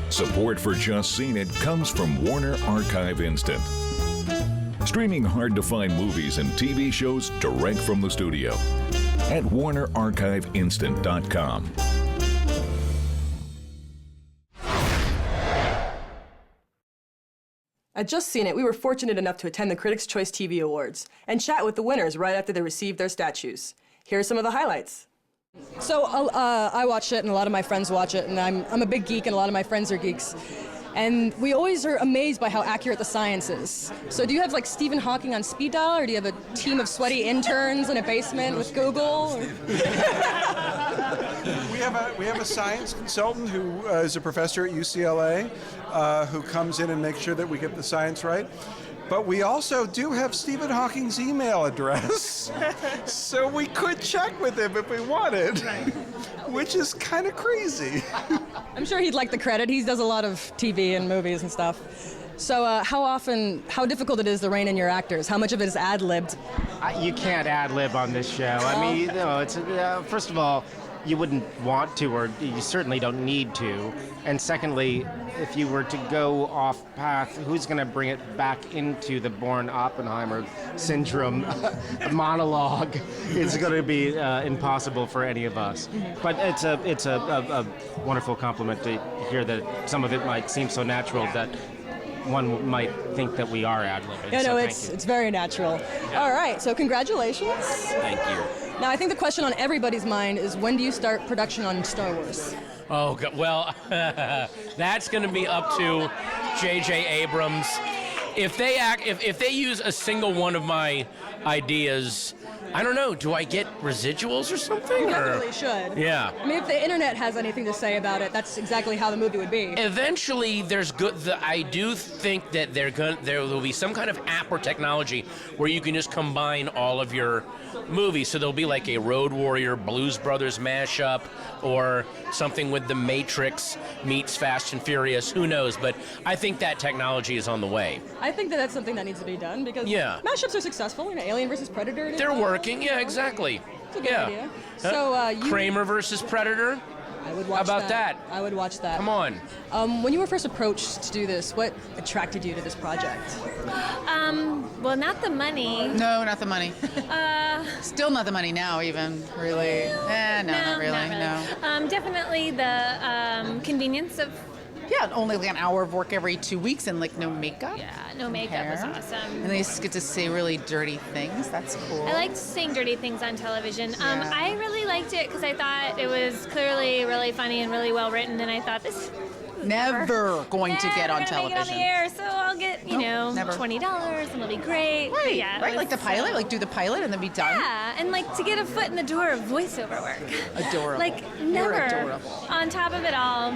Support for Just Seen It comes from Warner Archive Instant. Streaming hard-to-find movies and TV shows direct from the studio at WarnerArchiveInstant.com. At Just Seen It, we were fortunate enough to attend the Critics' Choice TV Awards and chat with the winners right after they received their statues. Here are some of the highlights. So I watch it, and a lot of my friends watch it, and I'm a big geek, and a lot of my friends are geeks. And we always are amazed by how accurate the science is. So do you have like Stephen Hawking on speed dial, or do you have a team of sweaty interns in a basement with Google? We have a science consultant who is a professor at UCLA who comes in and makes sure that we get the science right. But we also do have Stephen Hawking's email address, so we could check with him if we wanted, which is kind of crazy. I'm sure he'd like the credit. He does a lot of TV and movies and stuff. So how difficult it is to rein in your actors? How much of it is ad-libbed? You can't ad-lib on this show. I mean, it's first of all, you wouldn't want to, or you certainly don't need to. And secondly, if you were to go off path, who's going to bring it back into the Bourne Oppenheimer syndrome monologue? It's going to be impossible for any of us. But it's a wonderful compliment to hear that some of it might seem so natural that one might think that we are ad-libbing. Yeah, no, so it's very natural. Yeah. All right, so congratulations. Thank you. Now, I think the question on everybody's mind is, when do you start production on Star Wars? Oh, God. Well, that's going to be up to J.J. Abrams. If they use a single one of my ideas, I don't know, do I get residuals or something? You definitely should. Yeah. I mean, if the internet has anything to say about it, that's exactly how the movie would be. Eventually, I do think that there will be some kind of app or technology where you can just combine all of your movies. So there'll be like a Road Warrior, Blues Brothers mashup, or something with The Matrix meets Fast and Furious. Who knows? But I think that technology is on the way. I think that that's something that needs to be done because mashups are successful. You know, Alien versus Predator. They're working. Yeah, exactly. It's a good idea. So Kramer versus Predator. I would watch How about that? I would watch that. Come on. When you were first approached to do this, what attracted you to this project? Well, not the money. No, not the money. Still not the money now, even, really. Not really. Definitely the convenience of... Yeah, only like an hour of work every 2 weeks and like no makeup. Yeah, no makeup was awesome. And they just get to say really dirty things. That's cool. I liked saying dirty things on television. I really liked it because I thought it was clearly really funny and really well written, and I thought this never going to get on television. Make it on the air, so I'll get $20 and it'll be great. Right, yeah, right. Like the pilot, like do the pilot and then be done. Yeah, and like to get a foot in the door of voiceover work. Adorable. Like never. You're adorable. On top of it all.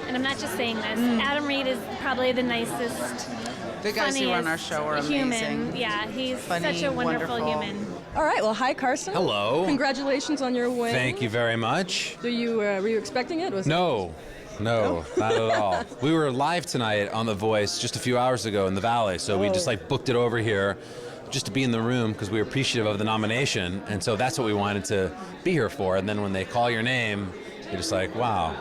And I'm not just saying this. Adam Reed is probably the nicest, the guys who run our show are amazing. Human. Yeah, he's such a wonderful human. All right. Well, hi, Carson. Hello. Congratulations on your win. Thank you very much. Were you expecting it? No, not at all. We were live tonight on The Voice just a few hours ago in the Valley, so we just like booked it over here just to be in the room because we were appreciative of the nomination, and so that's what we wanted to be here for. And then when they call your name, you're just like, wow.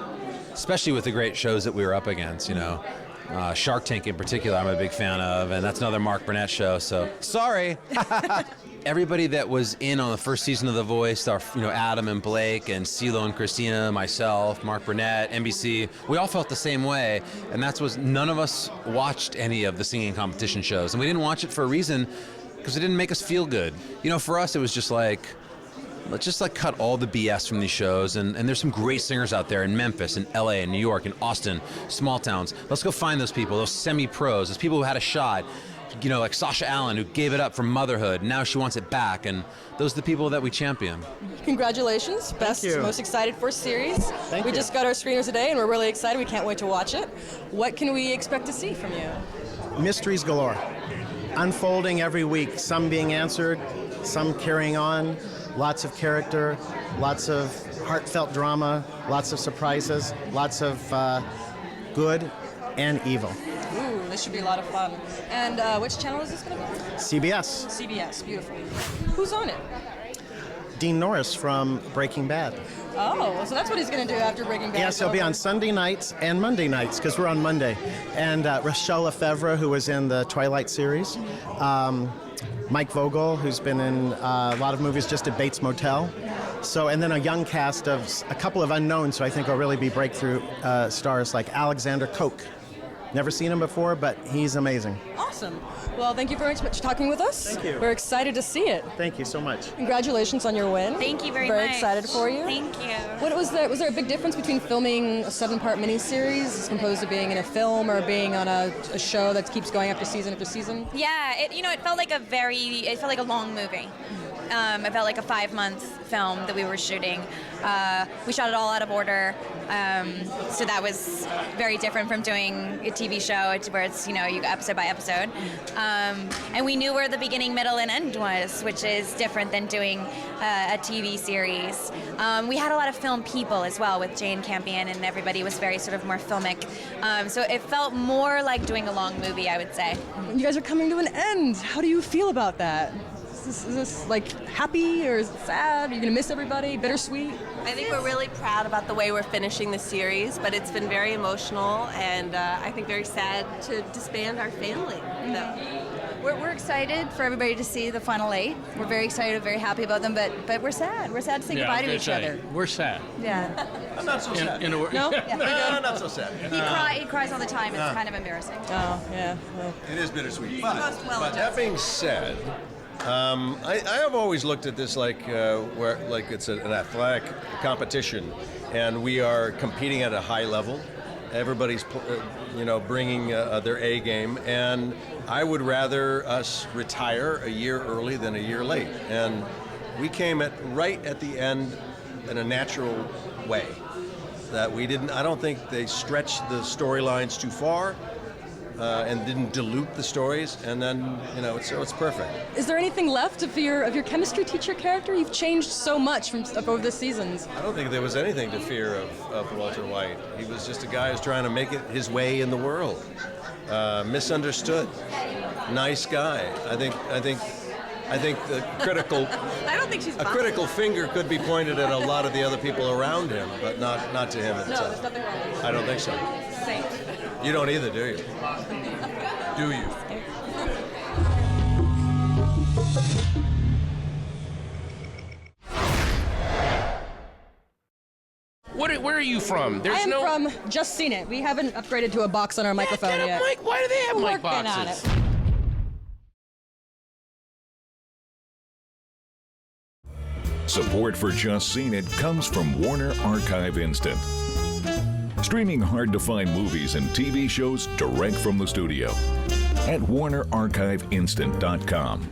Especially with the great shows that we were up against, you know. Shark Tank in particular, I'm a big fan of, and that's another Mark Burnett show, so sorry. Everybody that was in on the first season of The Voice, Adam and Blake and CeeLo and Christina, myself, Mark Burnett, NBC, we all felt the same way, and none of us watched any of the singing competition shows, and we didn't watch it for a reason, because it didn't make us feel good. You know, for us it was just like, let's just like cut all the BS from these shows, and there's some great singers out there in Memphis, in LA, in New York, in Austin, small towns. Let's go find those people, those semi-pros, those people who had a shot, you know, like Sasha Allen, who gave it up for motherhood, and now she wants it back, and those are the people that we champion. Congratulations, best, most excited for series. Thank you. We just got our screeners today, and we're really excited. We can't wait to watch it. What can we expect to see from you? Mysteries galore, unfolding every week, some being answered, some carrying on. Lots of character, lots of heartfelt drama, lots of surprises, lots of good and evil. Ooh, this should be a lot of fun. And which channel is this going to be? CBS. CBS, beautiful. Who's on it? Dean Norris from Breaking Bad. Oh, so that's what he's going to do after Breaking Bad. Yes, he'll be on Sunday nights and Monday nights, because we're on Monday. And Rochelle Lefevre, who was in the Twilight series. Mike Vogel, who's been in a lot of movies, just at Bates Motel. So, and then a young cast of a couple of unknowns who I think will really be breakthrough stars, like Alexander Koch. Never seen him before, but he's amazing. Awesome. Well, thank you very much for talking with us. Thank you. We're excited to see it. Thank you so much. Congratulations on your win. Thank you very much. Very excited for you. Thank you. What was there a big difference between filming a 7-part miniseries as opposed to being in a film or being on a show that keeps going after season after season? Yeah, it felt like a long movie. It felt like a 5-month film that we were shooting. We shot it all out of order, so that was very different from doing a TV show where it's you go episode by episode. And we knew where the beginning, middle, and end was, which is different than doing a TV series. We had a lot of film people as well with Jane Campion, and everybody was very sort of more filmic. So it felt more like doing a long movie, I would say. You guys are coming to an end. How do you feel about that? Is this like happy or is it sad? Are you gonna miss everybody? Bittersweet? I think we're really proud about the way we're finishing the series, but it's been very emotional and I think very sad to disband our family. We're excited for everybody to see the final 8. We're very excited, very happy about them, but we're sad. We're sad to say goodbye to each other. We're sad. Yeah. I'm not so sad. No? No, not so sad. He cries all the time. It's kind of embarrassing. Oh, yeah. Well. It is bittersweet. But that being said, I have always looked at this like it's an athletic competition, and we are competing at a high level. Everybody's bringing their A game, and I would rather us retire a year early than a year late. And we came right at the end in a natural way. That we didn't. I don't think they stretched the storylines too far. And didn't dilute the stories, and then it's perfect. Is there anything left of your chemistry teacher character? You've changed so much over the seasons. I don't think there was anything to fear of Walter White. He was just a guy who's trying to make it his way in the world. Misunderstood, nice guy. I think the critical. I don't think she's a critical finger could be pointed at a lot of the other people around him, but not to him. No, there's nothing wrong with it. I don't think so. safe. You don't either, do you? Do you? Where are you from? I am from Just Seen It. We haven't upgraded to a box on our microphone yet. Why do they have mic Working boxes? on it. Support for Just Seen It comes from Warner Archive Instant. Streaming hard-to-find movies and TV shows direct from the studio at WarnerArchiveInstant.com.